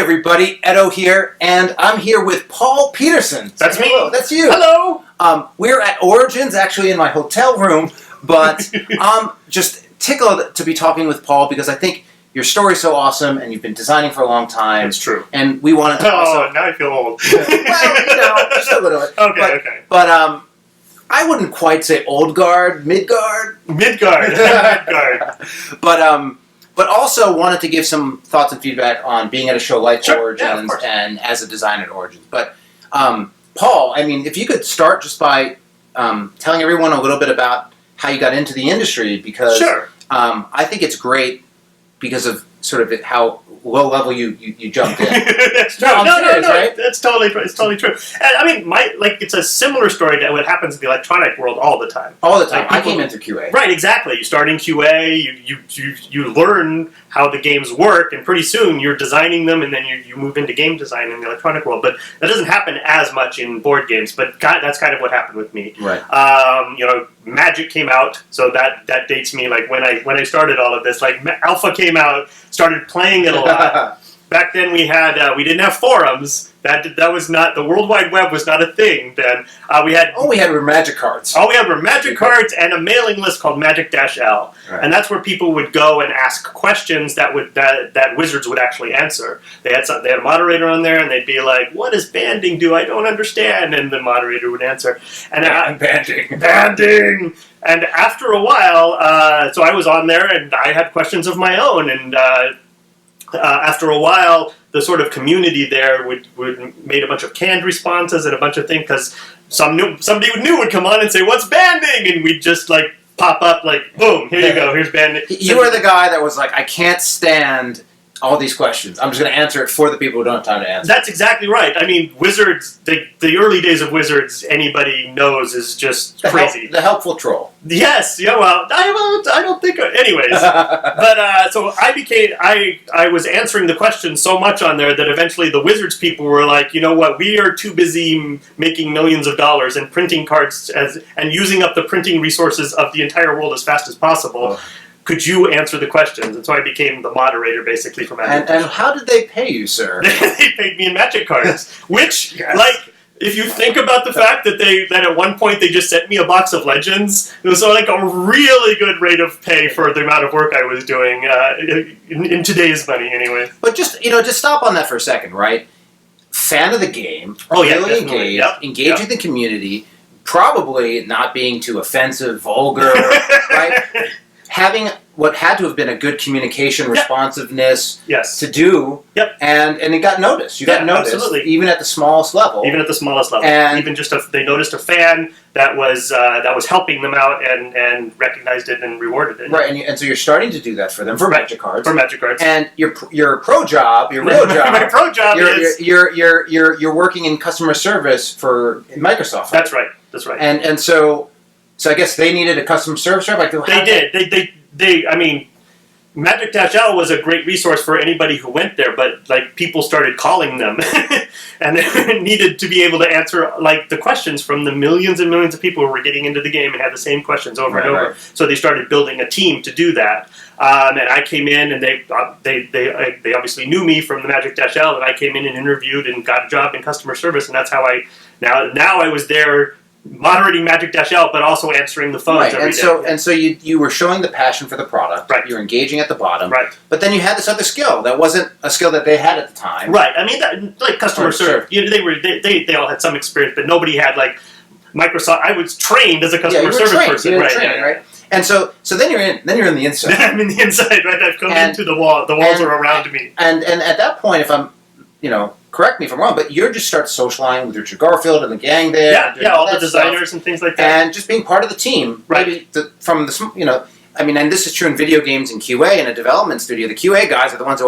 everybody, Edo here, and I'm here with Paul Peterson. That's me. Hello, that's you. Hello. We're at Origins, actually in my hotel room, but I'm just tickled to be talking with Paul because I think your story's so awesome, and you've been designing for a long time. It's true. And we wanted to also... now I feel old. Well, just a little bit. Okay. But I wouldn't quite say old guard, mid guard. Midgard. But also wanted to give some thoughts and feedback on being at a show like Origins and as a designer at Origins. But Paul, I mean, if you could start just by telling everyone a little bit about how you got into the industry, because I think it's great because of sort of how low level you jumped in. That's true. No, right? It's totally true. And I mean, it's a similar story to what happens in the electronic world all the time. All the time. Like I came in through QA. Right, exactly. You start in QA, you learn how the games work, and pretty soon you're designing them, and then you move into game design in the electronic world. But that doesn't happen as much in board games, but that's kind of what happened with me. Right. Magic came out, so that dates me, like when I started all of this. Like Alpha came out, started playing it a lot. Back then we didn't have forums. That was not, the World Wide Web was not a thing then. All we had were Magic cards. All we had were Magic cards and a mailing list called Magic-L. Right. And that's where people would go and ask questions that Wizards would actually answer. They had a moderator on there, and they'd be like, "What does banding do? I don't understand." And the moderator would answer. And banding. And after a while, so I was on there, and I had questions of my own, and after a while, the sort of community there would made a bunch of canned responses and a bunch of things, because somebody new would come on and say, "What's banding?" And we'd just like pop up like, boom, here you go, here's banding. You were the guy that was like, "I can't stand all these questions. I'm just going to answer it for the people who don't have time to answer." That's exactly right. I mean, Wizards, the early days of Wizards, anybody knows is just crazy. The helpful troll. Yes, yeah, well, I don't think... Anyways, but so I was answering the questions so much on there that eventually the Wizards people were like, you know what, we are too busy making millions of dollars and printing cards and using up the printing resources of the entire world as fast as possible. Could you answer the questions? And so I became the moderator, basically, for Magic. And how did they pay you, sir? They paid me in Magic cards, which, if you think about the fact that at one point they just sent me a box of Legends, it was like a really good rate of pay for the amount of work I was doing in today's money, anyway. But just stop on that for a second, right? Fan of the game, really engaged, engaging the community, probably not being too offensive, vulgar, right? Having what had to have been a good communication responsiveness to do, and it got noticed. You got noticed, absolutely. Even at the smallest level. Even at the smallest level, and even just they noticed a fan that was helping them out and recognized it and rewarded it. Right, and so you're starting to do that for them for Magic cards. For Magic cards, and your pro job, your real job. My pro job is you're working in customer service for Microsoft. That's right. That's right. And so I guess they needed a customer service rep. I mean, Magic-L was a great resource for anybody who went there, but like people started calling them, and they needed to be able to answer like the questions from the millions and millions of people who were getting into the game and had the same questions over and over. Right. So they started building a team to do that. And I came in, and they obviously knew me from the Magic-L, and I came in and interviewed and got a job in customer service, and that's how now I was there, moderating Magic-L, but also answering the phones every day. And so you were showing the passion for the product. Right. You were engaging at the bottom. Right. But then you had this other skill that wasn't a skill that they had at the time. Right. I mean, like customer service. You know, they all had some experience, but nobody had like Microsoft. I was trained as a customer service person. You were trained, right? And so then you're in the inside. I'm in the inside, right? I've come into the wall. The walls are around me. And at that point, if I'm, correct me if I'm wrong, but you just start socializing with Richard Garfield and the gang there. Yeah, all the designers and things like that. And just being part of the team. Right. Maybe and this is true in video games and QA in a development studio. The QA guys are the ones who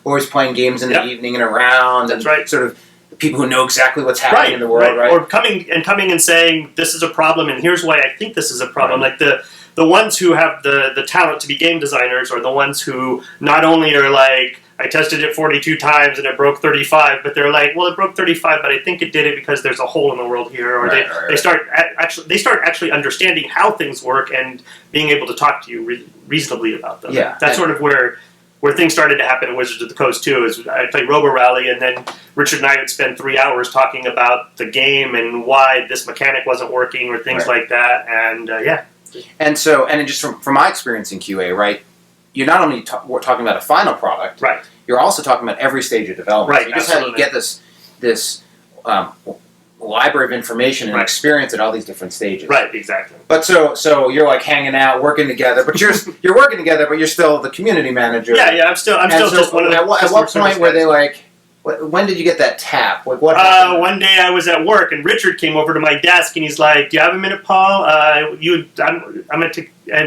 always playing games in the evening and around. That's and right. Sort of the people who know exactly what's happening in the world, right? Or coming and saying, this is a problem, and here's why I think this is a problem. Right. Like the ones who have the talent to be game designers are the ones who not only are like, I tested it 42 times and it broke 35, but they're like, well, it broke 35, but I think it did it because there's a hole in the world here. Or they start actually understanding how things work and being able to talk to you reasonably about them. Yeah, that's sort of where where things started to happen at Wizards of the Coast too. Is I'd play Robo Rally, and then Richard and I would spend 3 hours talking about the game and why this mechanic wasn't working or things like that. And yeah. And so, and just from my experience in QA, right? You're not only we're talking about a final product, right? You're also talking about every stage of development. Right. So you just have, you get this library of information and experience at all these different stages. Right. Exactly. But so you're like hanging out, working together, but you're working together, but you're still the community manager. Yeah. I'm still just one of the. At what point were they like? When did you get that tap? Like what happened? One day I was at work and Richard came over to my desk and he's like, "Do you have a minute, Paul? And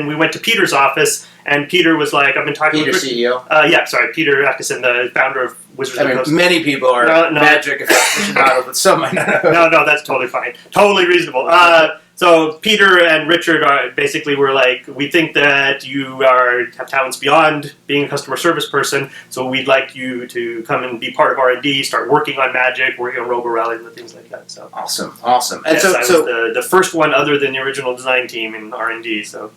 we went to Peter's office and Peter was like, "I've been talking." Peter, with CEO. Peter Atkinson, the founder of Wizards of the Coast. Many people are Magic aficionados, but some might not. No, that's totally fine, totally reasonable. So Peter and Richard were like, we think that you have talents beyond being a customer service person, so we'd like you to come and be part of R&D, start working on Magic, working on Robo Rally and things like that. So awesome. And yes, I was the first one other than the original design team in R&D. So.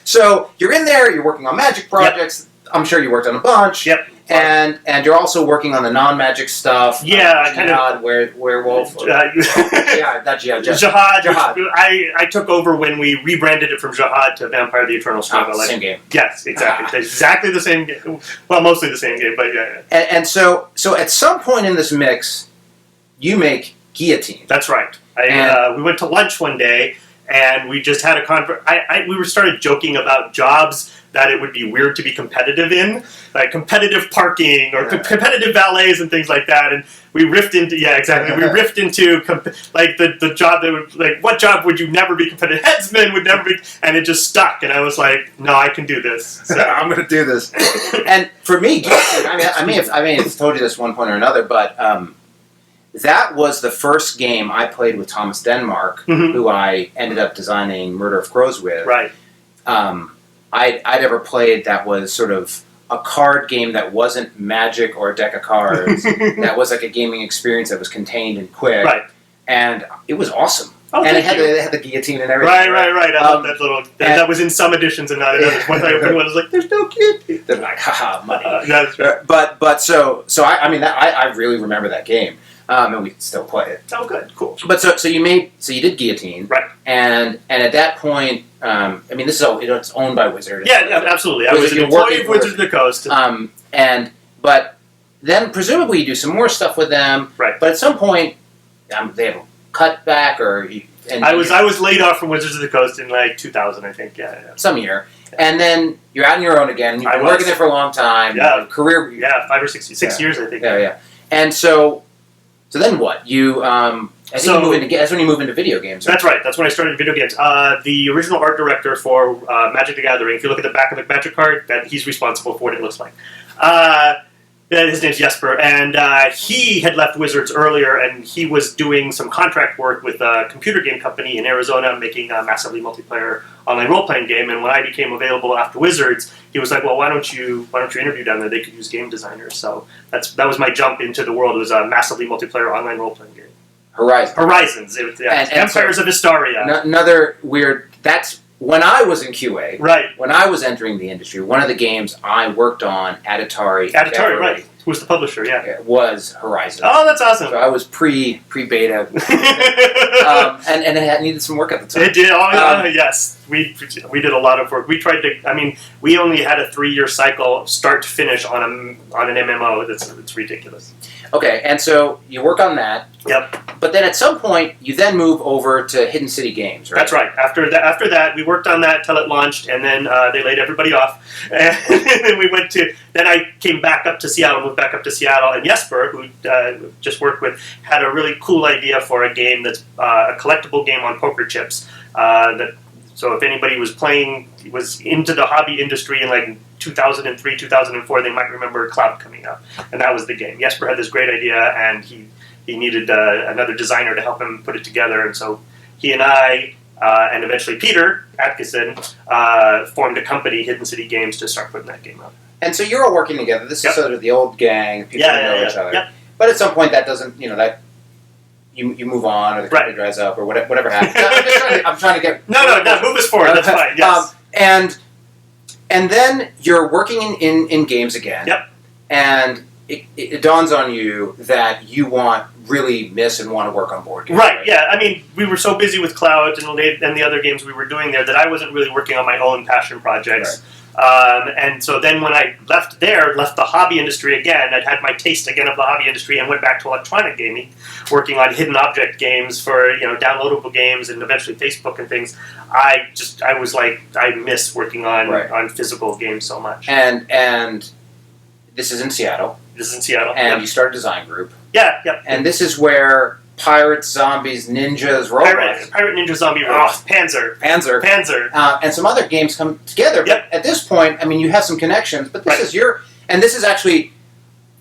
So you're in there. You're working on Magic projects. Yep. I'm sure you worked on a bunch. Yep. And you're also working on the non-Magic stuff. Yeah, Jihad, Werewolf. Jihad. I took over when we rebranded it from Jihad to Vampire: The Eternal Struggle. Same game. Yes, exactly. Exactly the same game. Well, mostly the same game, but yeah. And so at some point in this mix, you make Guillotine. That's right. We went to lunch one day, and we just had a conference. We started joking about jobs that it would be weird to be competitive in, like competitive parking or competitive valets and things like that. And we riffed into, we riffed into like the job that would, like, what job would you never be competitive? Headsman would never be, and it just stuck. And I was like, no, I can do this. So. I'm going to do this. And for me, I may have told you this one point or another, but that was the first game I played with Thomas Denmark, who I ended up designing Murder of Crows with. Right. I'd ever played that was sort of a card game that wasn't Magic or a deck of cards. That was like a gaming experience that was contained and quick. Right. And it was awesome. Oh, and it had the guillotine and everything. Right. I love that little... that was in some editions and not in others. Once I opened one, I was like, there's no guillotine. They're like, haha, money. That's right. But so I really remember that game. And we still play it. Oh, good. Cool. But so you did Guillotine. Right. And at that point... this is it's owned by Wizard. Yeah, absolutely. I was an employee of Wizards of the Coast. But then presumably you do some more stuff with them. Right. But at some point, they have a cutback or. I was laid off from Wizards of the Coast in like 2000, I think. Yeah. Some year, and then you're out on your own again. You've been working there for a long time. Yeah. Career. Yeah, 5 or 6 years, I think. Yeah. And so then what? You. That's when you move into video games. Right? That's right. That's when I started video games. The original art director for Magic the Gathering, if you look at the back of the Magic card, he's responsible for what it looks like. His name's Jesper, and he had left Wizards earlier, and he was doing some contract work with a computer game company in Arizona, making a massively multiplayer online role-playing game. And when I became available after Wizards, he was like, "Well, why don't you interview down there? They could use game designers." So that was my jump into the world. It was a massively multiplayer online role-playing game. Horizons. It was, Empires of Historia. Another weird... That's when I was in QA. Right. When I was entering the industry, one of the games I worked on at Atari... Right. Who was the publisher, was Horizon. Oh, that's awesome. So I was pre-beta. And it needed some work at the time. It did. Yes. We did a lot of work. We tried to... we only had a 3-year cycle, start to finish, on an MMO. It's ridiculous. Okay, and so you work on that. Yep. But then at some point, you then move over to Hidden City Games, right? That's right. After that, we worked on that till it launched, and then they laid everybody off. And then I came back up to Seattle, moved back up to Seattle, and Jesper, who just worked with, had a really cool idea for a game that's a collectible game on poker chips. So if anybody was into the hobby industry in like 2003, 2004, they might remember Cloud coming out. And that was the game. Jesper had this great idea, and he needed another designer to help him put it together. And so he and I, and eventually Peter Atkinson, formed a company, Hidden City Games, to start putting that game out. And so you're all working together. This is sort of the old gang. People know each other. Yep. But at some point, that doesn't, that... You move on, or the company dries up, or whatever happens. I'm trying to get... No, move us forward. That's fine, yes. And then you're working in games again. Yep. And it dawns on you that you really miss and want to work on board games. Right, yeah. I mean, we were so busy with Cloud and the other games we were doing there that I wasn't really working on my own passion projects. Right. And so then when I left the hobby industry again, I'd had my taste again of the hobby industry and went back to electronic gaming, working on hidden object games for, downloadable games and eventually Facebook and things. I was like, I miss working on physical games so much. And this is in Seattle. This is in Seattle. And you start a design group. Yeah, yeah. And this is where pirates, zombies, ninjas, robots... Pirate, ninja, zombie, robots. Panzer. And some other games come together. Yep. But at this point, I mean, you have some connections, but this is your... And this is actually,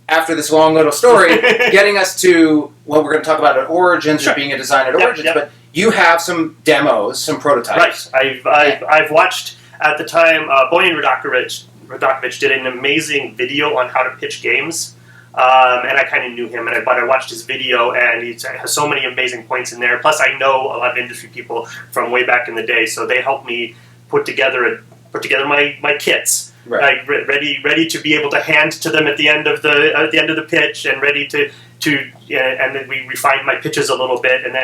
after this long little story, getting us to what we're going to talk about at Origins, or being a designer at Origins, but you have some demos, some prototypes. Right. I've watched, at the time, Boyan Radakovich did an amazing video on how to pitch games, and I kind of knew him, but I watched his video, and he has so many amazing points in there. Plus, I know a lot of industry people from way back in the day, so they helped me put together my kits, like ready to be able to hand to them at the end of the pitch, and ready to and then we refined my pitches a little bit, and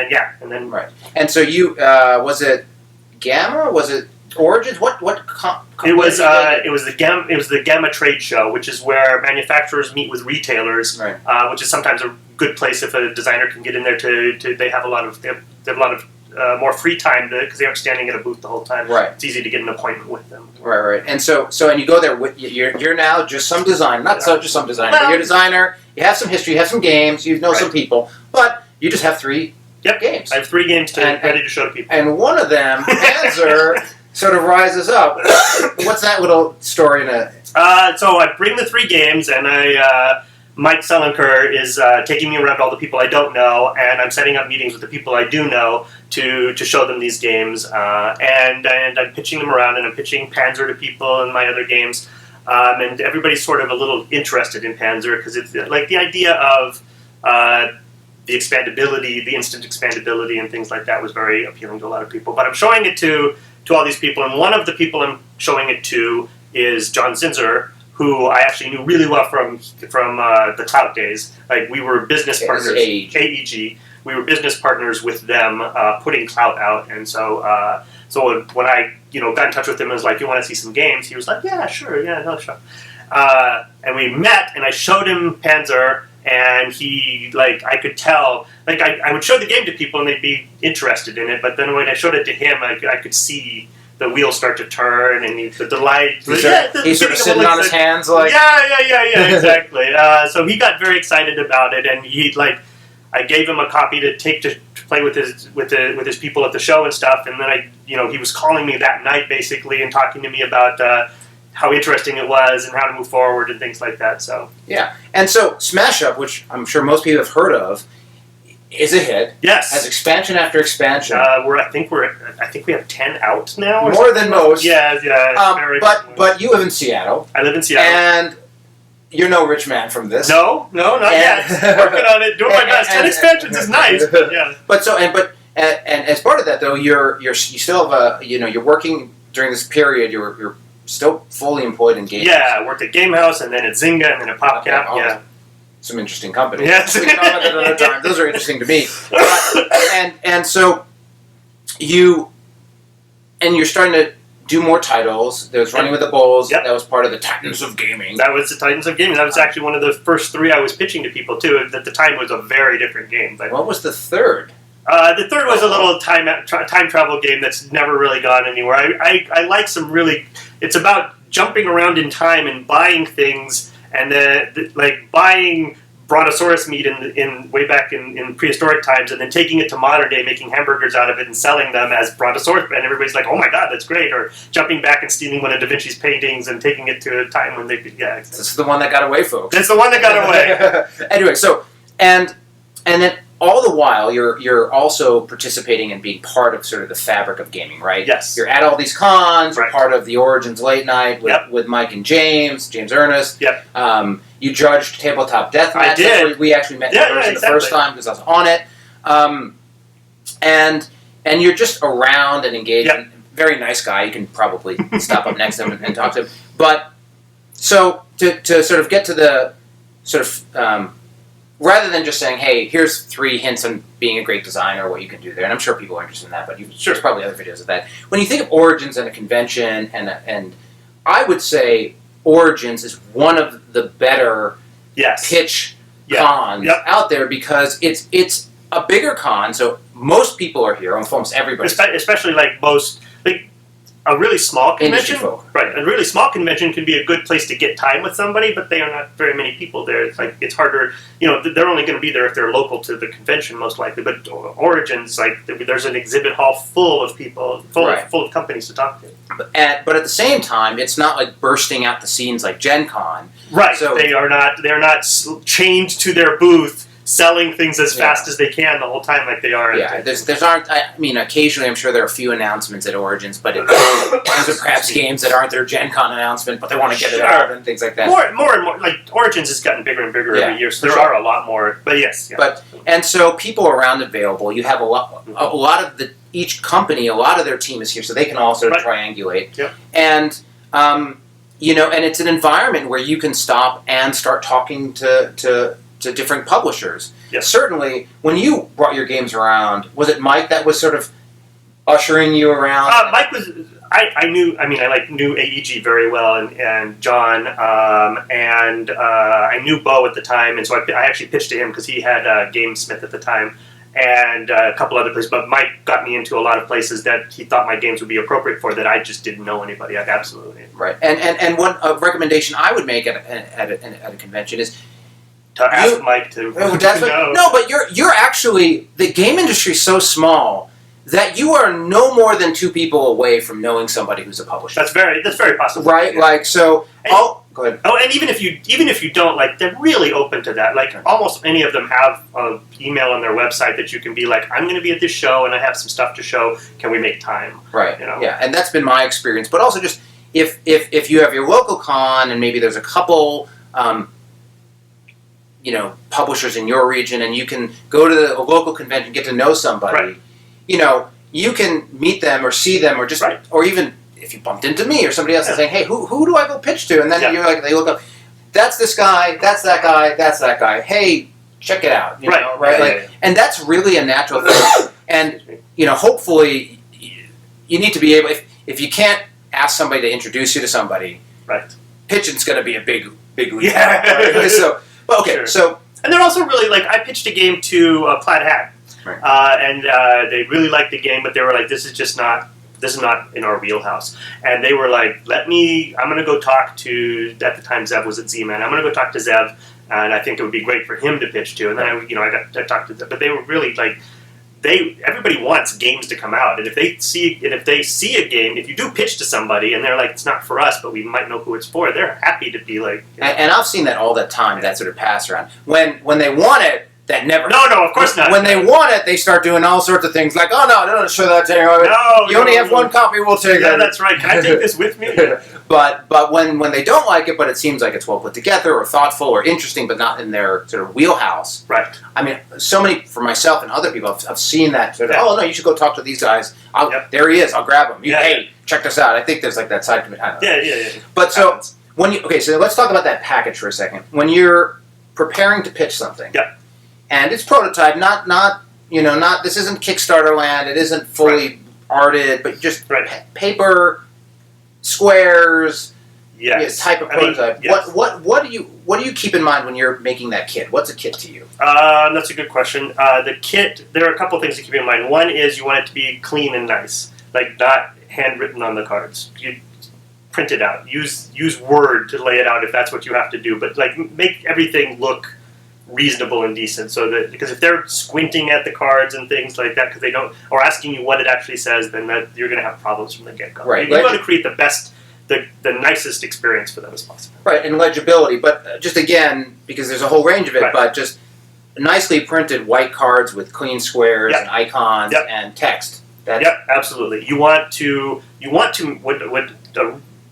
then right. And so you was it Gamma? Was it Origins? What it was the Gamma Trade Show, which is where manufacturers meet with retailers, which is sometimes a good place if a designer can get in there they have a lot of more free time because they aren't standing at a booth the whole time. Right. It's easy to get an appointment with them. Right. And so and you go there with you're now just some designer, just some designer, but you're a designer. You have some history, you have some games, you know some people, but you just have 3 games. I have 3 games ready to show to people. And one of them, Panzer, sort of rises up. What's that little story in a... So I bring the 3 games, and Mike Selenker is taking me around to all the people I don't know, and I'm setting up meetings with the people I do know to show them these games. And I'm pitching them around, and I'm pitching Panzer to people in my other games. And everybody's sort of a little interested in Panzer, because it's like the idea of the expandability, the instant expandability and things like that was very appealing to a lot of people. But I'm showing it to all these people, and one of the people I'm showing it to is John Zinser, who I actually knew really well from the Clout days. Like, we were business partners. AEG. We were business partners with them, putting Clout out, and so when I got in touch with him and was like, "You want to see some games?" He was like, "Yeah, sure, no, sure." And we met, and I showed him Panzer, and he, I could tell, I would show the game to people and they'd be interested in it, but then when I showed it to him, I could see the wheels start to turn, and the delight. He's sort of sitting on his hands, like... Yeah, exactly. So he got very excited about it, and I gave him a copy to take to play with his people at the show and stuff, and then he was calling me that night, basically, and talking to me about how interesting it was and how to move forward and things like that. So yeah, and so Smash Up, which I'm sure most people have heard of, is a hit. Yes, has expansion after expansion. I think we have 10 out now. More than most. Yeah. But you live in Seattle. I live in Seattle, and you're no rich man from this. No, not yet. Working on it, doing my best. 10 expansions is nice, but yeah. But as part of that though, you still have you're working during this period. You're still fully employed in games. Yeah, I worked at Game House, and then at Zynga, and then at PopCap. Yeah. Some interesting companies. Yes. We commented at another time. Those are interesting to me. And so you're starting to do more titles. There was Running with the Bulls. Yep. That was part of the Titans of Gaming. That was the Titans of Gaming. That was actually one of the first 3 I was pitching to people too. At the time, it was a very different game. But what was the third? The third was a little time travel game that's never really gone anywhere. I like some really... It's about jumping around in time and buying things, and buying brontosaurus meat in way back in prehistoric times, and then taking it to modern day, making hamburgers out of it and selling them as brontosaurus, and everybody's like, "Oh my god, that's great!" Or jumping back and stealing one of Da Vinci's paintings and taking it to a time when they could. Yeah, this is the one that got away, folks. That's the one that got away. Anyway, so and then all the while you're also participating and being part of sort of the fabric of gaming, right? Yes. You're at all these cons. Right. You're part of the Origins Late Night with Mike and James Ernest. Yep. You judged Tabletop Deathmatch. I did. That's where we actually met the first time because I was on it. And you're just around and engaged in very nice guy. You can probably stop up next to him and talk to him. But so to sort of get to the sort of rather than just saying, hey, here's 3 hints on being a great designer or what you can do there, and I'm sure people are interested in that, but there's probably other videos of that. When you think of Origins and a convention, and I would say Origins is one of the better pitch cons out there because it's a bigger con, so most people are here, almost everybody. Especially a really small convention, right? A really small convention can be a good place to get time with somebody, but they are not very many people there. It's harder. They're only going to be there if they're local to the convention, most likely. But Origins, there's an exhibit hall full of people, full of companies to talk to. But at the same time, it's not like bursting out the scenes like Gen Con. Right. So they are not chained to their booth, selling things as fast as they can the whole time, like they are. Yeah, there's aren't. I mean, occasionally I'm sure there are a few announcements at Origins, but those are perhaps games that aren't their Gen Con announcement, but they want to get it out and things like that. More and more, like Origins has gotten bigger and bigger every year, so there are a lot more. But yes, and so people around available. You have a lot of each company, a lot of their team is here, so they can all sort of triangulate. Yep. And and it's an environment where you can stop and start talking to different publishers. Yes. Certainly, when you brought your games around, was it Mike that was sort of ushering you around? Mike was. I knew AEG very well, and John, and I knew Bo at the time, and so I actually pitched to him because he had GameSmith at the time, and a couple other places. But Mike got me into a lot of places that he thought my games would be appropriate for that I just didn't know anybody. Absolutely. Right. And one recommendation I would make at a convention is to ask Mike to. No, but you're actually, the game industry is so small that you are no more than 2 people away from knowing somebody who's a publisher. That's very possible. Right, go ahead. Oh, and even if you don't, they're really open to that. Almost any of them have an email on their website that you can be like, I'm going to be at this show and I have some stuff to show. Can we make time? Right. Yeah, and that's been my experience. But also just if you have your local con and maybe there's a couple publishers in your region, and you can go to a local convention, get to know somebody. Right. You can meet them or see them, or just, or even if you bumped into me or somebody else and saying, "Hey, who do I go pitch to?" And then you're like, they look up, that's this guy, that's that guy, that's that guy. Hey, check it out. You know, right? And that's really a natural thing. And hopefully, you need to be able. If you can't ask somebody to introduce you to somebody, pitching's going to be a big leap. Yeah. Right? So. So and they're also really I pitched a game to Plaid Hat, and they really liked the game, but they were like, this is not in our wheelhouse, and they were like, I'm going to go talk to, at the time Zev was at Z-Man, I'm going to go talk to Zev, and I think it would be great for him to pitch to, and then I talked to them, but they were really everybody wants games to come out, and if they see a game, if you do pitch to somebody and they're like, it's not for us, but we might know who it's for, they're happy to be like. And I've seen that all the time. That sort of pass around when they want it. That never. No, of course not. When they want it, they start doing all sorts of things like, oh no, don't show that to anyone. No, you only have one copy. We'll take that. Yeah, that's right. Can I take this with me? But when they don't like it, but it seems like it's well put together or thoughtful or interesting, but not in their sort of wheelhouse. Right. I mean, so many for myself and other people, I've seen that sort of. Oh no, you should go talk to these guys. There he is. I'll grab him. Hey, check this out. I think there's that side commit. I don't know. Yeah. But so so let's talk about that package for a second. When you're preparing to pitch something. Yep. And it's prototype, not this isn't Kickstarter land. It isn't fully arted, but just paper, squares, type of prototype. What do you keep in mind when you're making that kit? What's a kit to you? That's a good question. The kit, there are a couple of things to keep in mind. One is you want it to be clean and nice, not handwritten on the cards. You print it out. Use Word to lay it out if that's what you have to do. But make everything look reasonable and decent, so that, because if they're squinting at the cards and things like that because they don't, or asking you what it actually says, then you're going to have problems from the get-go. Right. You want to create the nicest experience for them as possible. Right, and legibility, but just again, because there's a whole range of it, but just nicely printed white cards with clean squares and icons and text. Absolutely. You want to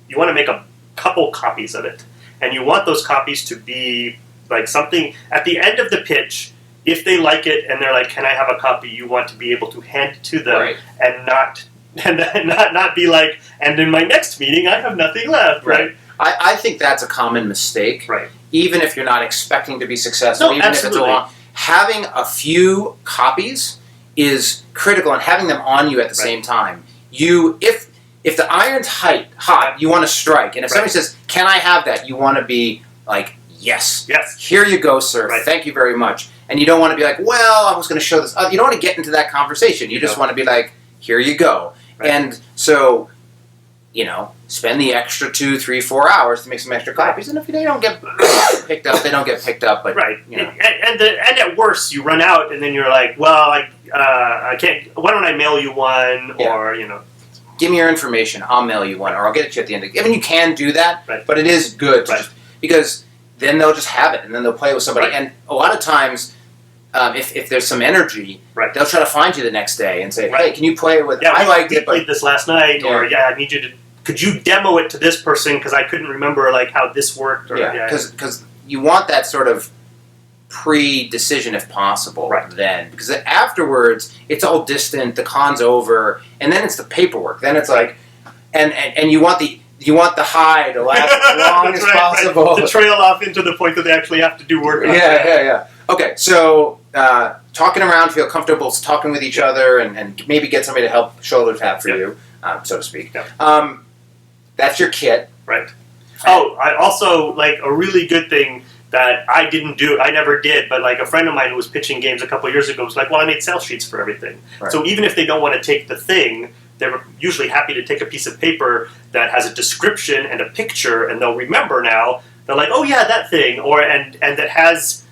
make a couple copies of it, and you want those copies to be something at the end of the pitch. If they like it and they're like, "Can I have a copy?" You want to be able to hand it to them and not and not be like, and in my next meeting I have nothing left, right? I think that's a common mistake. Right. Even if you're not expecting to be successful, even absolutely. if it's a long, having a few copies is critical, and having them on you at the same time. If the iron's hot, you want to strike, and if somebody says, "Can I have that?" you want to be like, "Yes, here you go, sir. Thank you very much." And you don't want to be like, "Well, I was going to show this." You don't want to get into that conversation. You just want to be like, "Here you go." And so, spend the extra 2, 3, 4 hours to make some extra copies. And if they don't get picked up, they don't get picked up. But and at worst, you run out, and then you're like, "Well, I can't. Why don't I mail you one?" Or give me your information. I'll mail you one, or I'll get it to you at the end. I mean, you can do that, but it is good because then they'll just have it, and then they'll play with somebody. And a lot of times, if there's some energy, they'll try to find you the next day and say, "Hey, can you play with?" I liked it, played this last night, or I need you to. Could you demo it to this person because I couldn't remember how this worked? Or, because you want that sort of pre-decision if possible. Then because afterwards it's all distant, the con's over, and then it's the paperwork. Then it's like, and you want the high to last as long as possible. To trail off into the point that they actually have to do work. Okay, so talking around, feel comfortable talking with each other, and maybe get somebody to help shoulder tap for you, so to speak. That's your kit. Right. I also, a really good thing that I never did, but a friend of mine who was pitching games a couple of years ago was like, well, I made sales sheets for everything. So even if they don't want to take the thing, they're usually happy to take a piece of paper that has a description and a picture, and they'll remember now. They're like, oh yeah, that thing, and that has.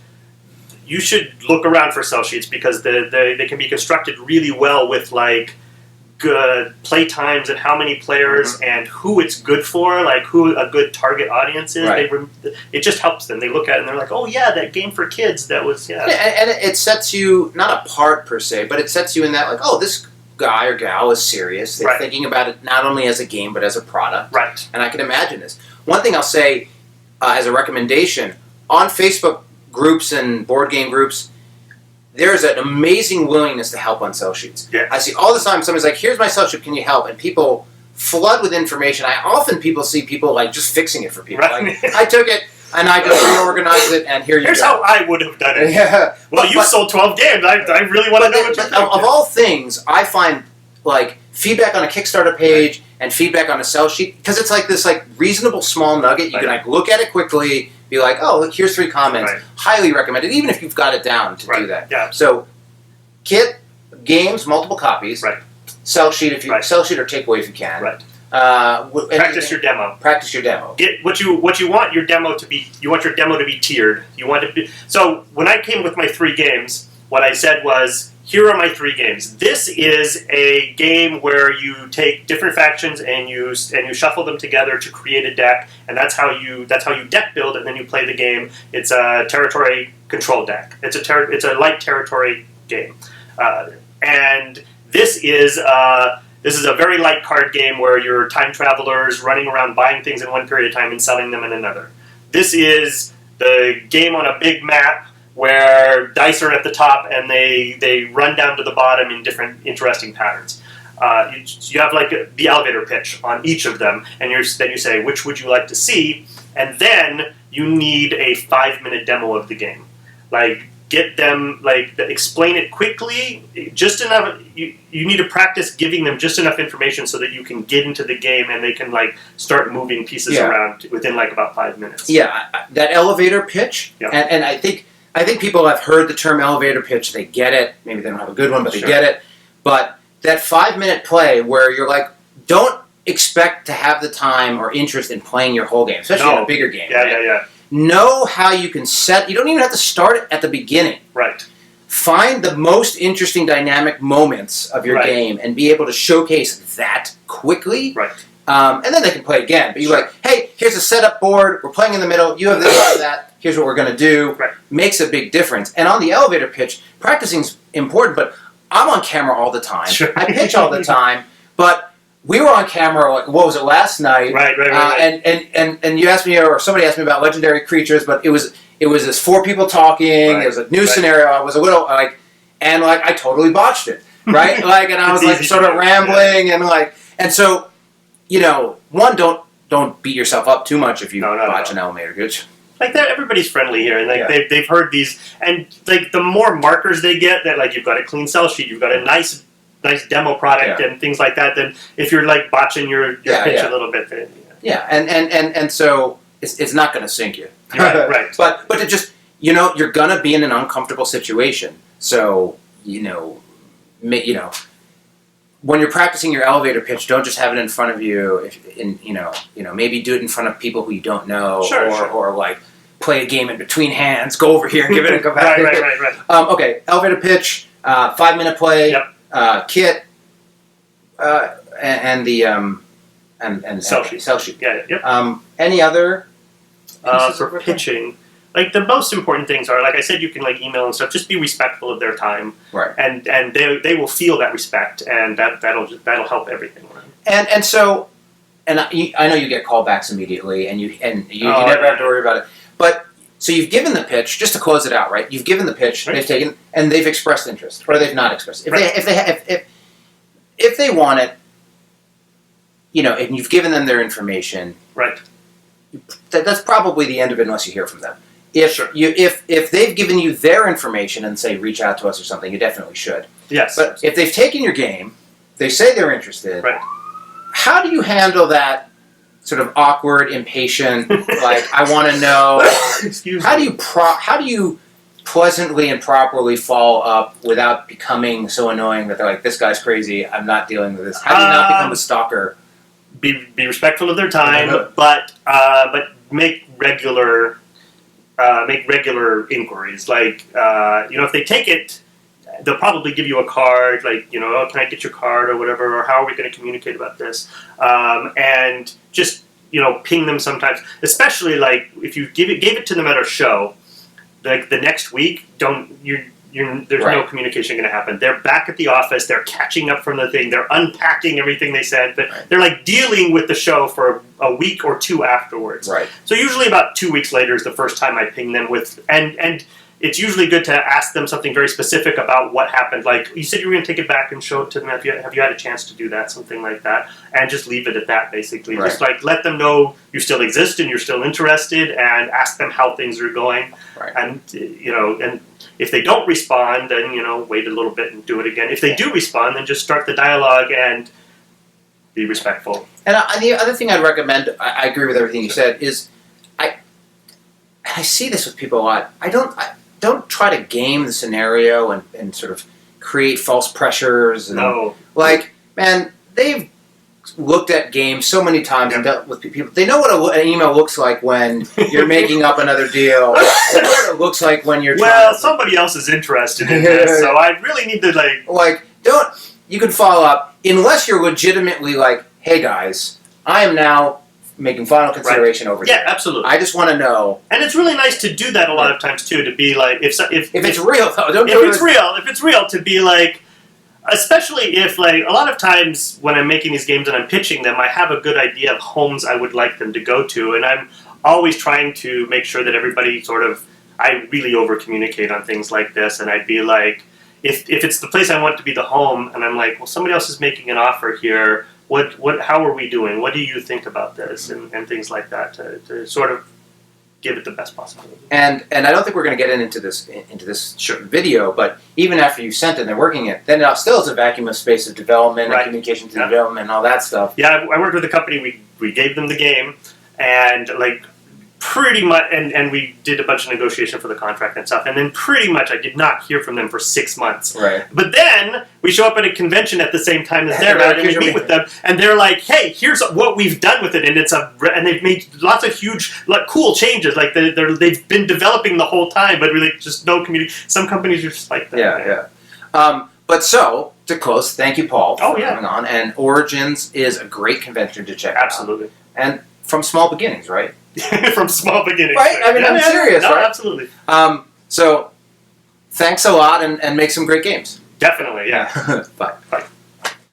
You should look around for sell sheets because they can be constructed really well with good play times and how many players and who it's good for, who a good target audience is. It just helps them. They look at it and they're like, oh yeah, that game for kids, that was, and it sets you, not apart per se, but it sets you in that, this guy or gal is serious. They're thinking about it not only as a game, but as a product. And I can imagine this. One thing I'll say as a recommendation, on Facebook groups and board game groups, there's an amazing willingness to help on sell sheets. I see all the time somebody's like, here's my sell sheet, can you help? And people flood with information. People see people just fixing it for people. I took it and I just reorganized it and here's how I would have done it. Well, you sold 12 games. I really want to know what you think. Of all things, I find feedback on a Kickstarter page and feedback on a sell sheet, because it's this reasonable small nugget. You can look at it quickly, be like, oh, look, here's 3 comments. Highly recommended, even if you've got it down to do that. So, kit, games, multiple copies. Sell sheet sell sheet or takeaway if you can. Practice your demo. Practice your demo. Get what you want your demo to be. You want your demo to be tiered. You want it to be. So when I came with my 3 games, what I said was, here are my 3 games. This is a game where you take different factions and you shuffle them together to create a deck, and that's how you deck build, and then you play the game. It's a territory control deck. It's a light territory game, and this is a very light card game where you're time travelers running around buying things in one period of time and selling them in another. This is the game on a big map where dice are at the top and they run down to the bottom in different interesting patterns. You have the elevator pitch on each of them, and then you say, which would you like to see? And then you need a 5-minute demo of the game. Get them, explain it quickly, just enough. You need to practice giving them just enough information so that you can get into the game and they can start moving pieces around within about 5 minutes. That elevator pitch, and I think people have heard the term elevator pitch. They get it. Maybe they don't have a good one, but they get it. But that 5-minute play where you're don't expect to have the time or interest in playing your whole game, especially in a bigger game. Know how you can set. You don't even have to start it at the beginning. Find the most interesting dynamic moments of your game and be able to showcase that quickly. And then they can play again. But you're hey, here's a setup board. We're playing in the middle. You have this, you have that. Here's what we're going to do. Makes a big difference. And on the elevator pitch, practicing's important, but I'm on camera all the time. I pitch all the time, but we were on camera, what was it, last night? And you asked me, or somebody asked me about legendary creatures, but it was this 4 people talking, it was a new scenario, I was a little, and I totally botched it. right? Like, and I was It's like easy sort to of do, rambling and so, one, don't beat yourself up too much if you botch an elevator pitch. Like everybody's friendly here, and like Yeah. they've heard these, and like the more markers they get that like you've got a clean sell sheet, you've got a nice demo product and things like that. Then if you're like botching your pitch a little bit, then, and so it's not going to sink you. Right. But to just you're gonna be in an uncomfortable situation. So when you're practicing your elevator pitch, don't just have it in front of you. Maybe do it in front of people who you don't know, or like play a game in between hands. Go over here and give it a go back. Right. Okay, elevator pitch, 5-minute play, kit, and the and Sell sheet. Yeah. Yep. Any other for pitching? Like the most important things are, like I said, you can like email and stuff. Just be respectful of their time, right? And they will feel that respect, and that'll help everything. And so, I know you get callbacks immediately, and you never have to worry about it. But so you've given the pitch just to close it out, right? You've given the pitch, they've taken, and they've expressed interest, or they've not expressed. If they want it, and you've given them their information, right? That's probably the end of it, unless you hear from them. If they've given you their information and say reach out to us or something, you definitely should. Yes. But if they've taken your game, they say they're interested. Right. How do you handle that sort of awkward, impatient, like I want to know? Excuse me. me. How do you pleasantly and properly follow up without becoming so annoying that they're like, this guy's crazy, I'm not dealing with this? How do you not become a stalker? Be respectful of their time, but make regular inquiries. Like if they take it, they'll probably give you a card. Like can I get your card or whatever, or how are we going to communicate about this? And just ping them sometimes, especially like if you gave it to them at a show, like the next week, there's no communication going to happen. They're back at the office. They're catching up from the thing. They're unpacking everything they said. But they're like dealing with the show for a week or two afterwards. Right. So usually about 2 weeks later is the first time I ping them with, and it's usually good to ask them something very specific about what happened. Like, you said you were going to take it back and show it to them. Have you had a chance to do that? Something like that. And just leave it at that, basically. Right. Just like let them know you still exist and you're still interested, and ask them how things are going. Right. And and if they don't respond, then wait a little bit and do it again. If they do respond, then just start the dialogue and be respectful. And the other thing I'd recommend, I agree with everything you said, is I see this with people a lot. I don't try to game the scenario and sort of create false pressures. And, no. Like, man, they've looked at games so many times and dealt with people. They know what an email looks like when you're making up another deal. They know what it looks like when you're trying somebody else is interested in this, so I really need to you can follow up unless you're legitimately like, hey guys, I am now making final consideration over here. Yeah, absolutely. I just want to know. And it's really nice to do that a lot of times too, to be like, if it's real though, if it's real, to be like, especially if like a lot of times when I'm making these games and I'm pitching them, I have a good idea of homes I would like them to go to, and I'm always trying to make sure that everybody I really over communicate on things like this, and I'd be like, if it's the place I want to be the home, and I'm like, well, somebody else is making an offer here. How are we doing? What do you think about this? And things like that to sort of give it the best possible. And I don't think we're going to get into this video, but even after you've sent it and they're working it, then it still is a vacuum of space of development and communication to development and all that stuff. Yeah, I worked with a company. We gave them the game, and like pretty much, and we did a bunch of negotiation for the contract and stuff, and then pretty much I did not hear from them for 6 months. Right. But then we show up at a convention at the same time as they're at, and we meet with them, and they're like, "Hey, here's what we've done with it," and they've made lots of huge, cool changes. Like they've been developing the whole time, but really just no community. Some companies are just like that. Yeah. But so to close, thank you, Paul, for coming on. And Origins is a great convention to check out. Absolutely. And from small beginnings, right? From small beginnings, right? I mean, I'm serious, no, right? Absolutely. So, thanks a lot, and make some great games. Definitely, yeah. Bye.